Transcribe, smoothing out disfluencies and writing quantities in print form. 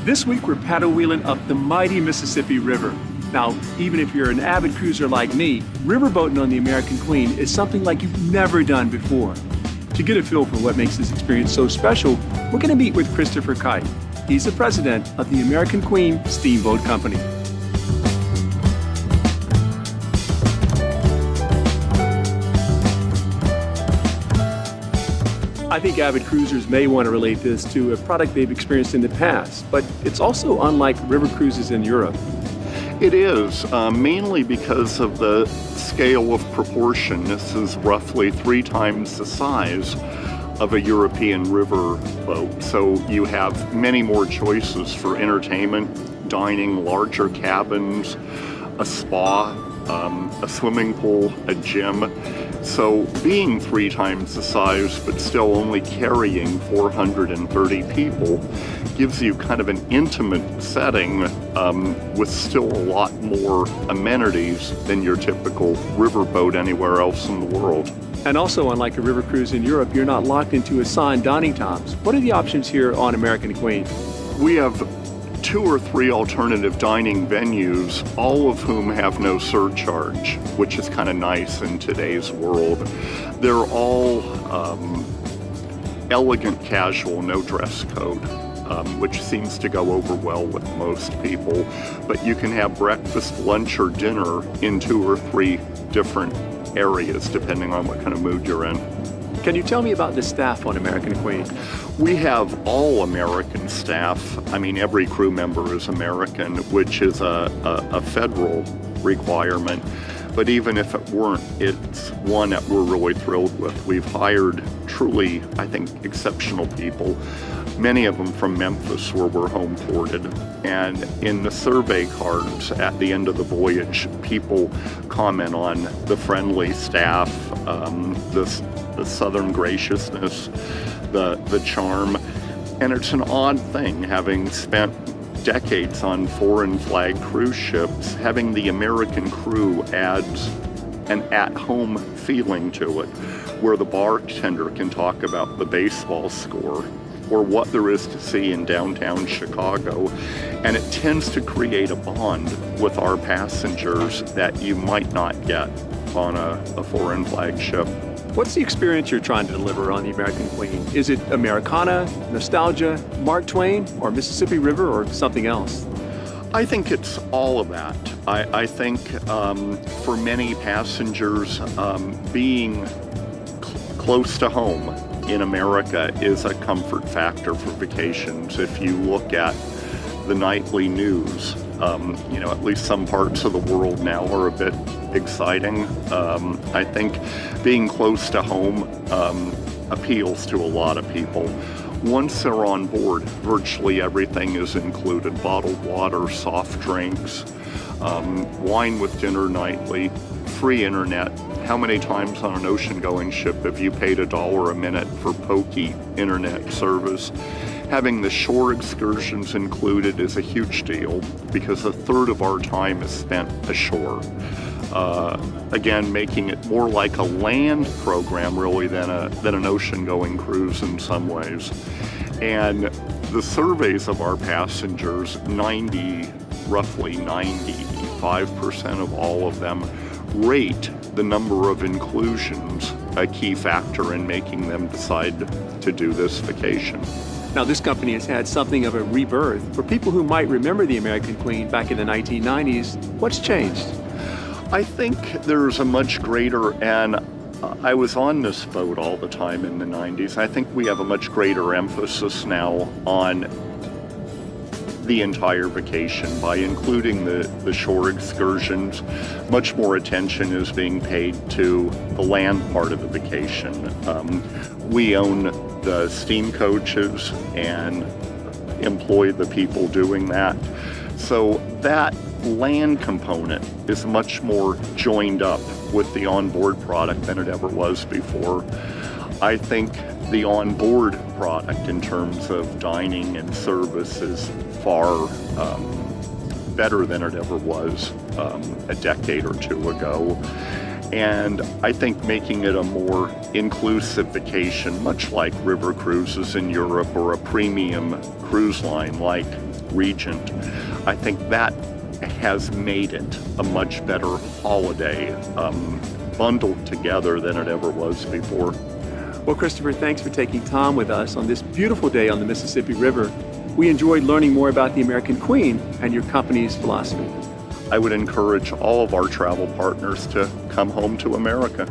This week we're paddle wheeling up the mighty Mississippi River. Now, even if you're an avid cruiser like me, riverboating on the American Queen is something like you've never done before. To get a feel for what makes this experience so special, we're going to meet with Christopher Kite. He's the president of the American Queen Steamboat Company. I think avid cruisers may want to relate this to a product they've experienced in the past, but it's also unlike river cruises in Europe. It is, mainly because of the scale of proportion. This is roughly 3 times the size of a European river boat. So you have many more choices for entertainment, dining, larger cabins, a spa, a swimming pool, a gym. So being 3 times the size, but still only carrying 430 people, gives you kind of an intimate setting with still a lot more amenities than your typical riverboat anywhere else in the world. And also, unlike a river cruise in Europe, you're not locked into assigned dining times. What are the options here on American Queen? We have 2 or 3 alternative dining venues, all of whom have no surcharge, which is kind of nice in today's world. They're all elegant casual, no dress code, which seems to go over well with most people. But you can have breakfast, lunch, or dinner in 2 or 3 different areas, depending on what kind of mood you're in. Can you tell me about the staff on American Queen? We have all American staff. I mean, every crew member is American, which is a federal requirement. But even if it weren't, it's one that we're really thrilled with. We've hired truly, I think, exceptional people, many of them from Memphis, where we're home ported. And in the survey cards at the end of the voyage, people comment on the friendly staff, the southern graciousness, the charm. And it's an odd thing, having spent decades on foreign flag cruise ships, having the American crew adds an at-home feeling to it, where the bartender can talk about the baseball score or what there is to see in downtown Chicago. And it tends to create a bond with our passengers that you might not get on a foreign flag ship. What's the experience you're trying to deliver on the American Queen? Is it Americana, nostalgia, Mark Twain, or Mississippi River, or something else? I think it's all of that. I think for many passengers, being close to home in America is a comfort factor for vacations. If you look at the nightly news, at least some parts of the world now are a bit exciting. I think being close to home appeals to a lot of people. Once they're on board, virtually everything is included: bottled water, soft drinks, wine with dinner nightly, free internet. How many times on an ocean-going ship have you paid $1 a minute for pokey internet service? Having the shore excursions included is a huge deal, because 1/3 of our time is spent ashore. Again, making it more like a land program really than an ocean-going cruise in some ways. And the surveys of our passengers, roughly 95% of all of them rate the number of inclusions a key factor in making them decide to do this vacation. Now, this company has had something of a rebirth. For people who might remember the American Queen back in the 1990s, what's changed? I think there's a much greater, and I was on this boat all the time in the 90s, I think we have a much greater emphasis now on the entire vacation by including the shore excursions. Much more attention is being paid to the land part of the vacation. We own the steam coaches and employ the people doing that. So that land component is much more joined up with the onboard product than it ever was before. I think the onboard product in terms of dining and service is far better than it ever was a decade or 2 ago. And I think making it a more inclusive vacation, much like river cruises in Europe or a premium cruise line like Regent. I think that has made it a much better holiday, bundled together than it ever was before. Well, Christopher, thanks for taking time with us on this beautiful day on the Mississippi River. We enjoyed learning more about the American Queen and your company's philosophy. I would encourage all of our travel partners to come home to America.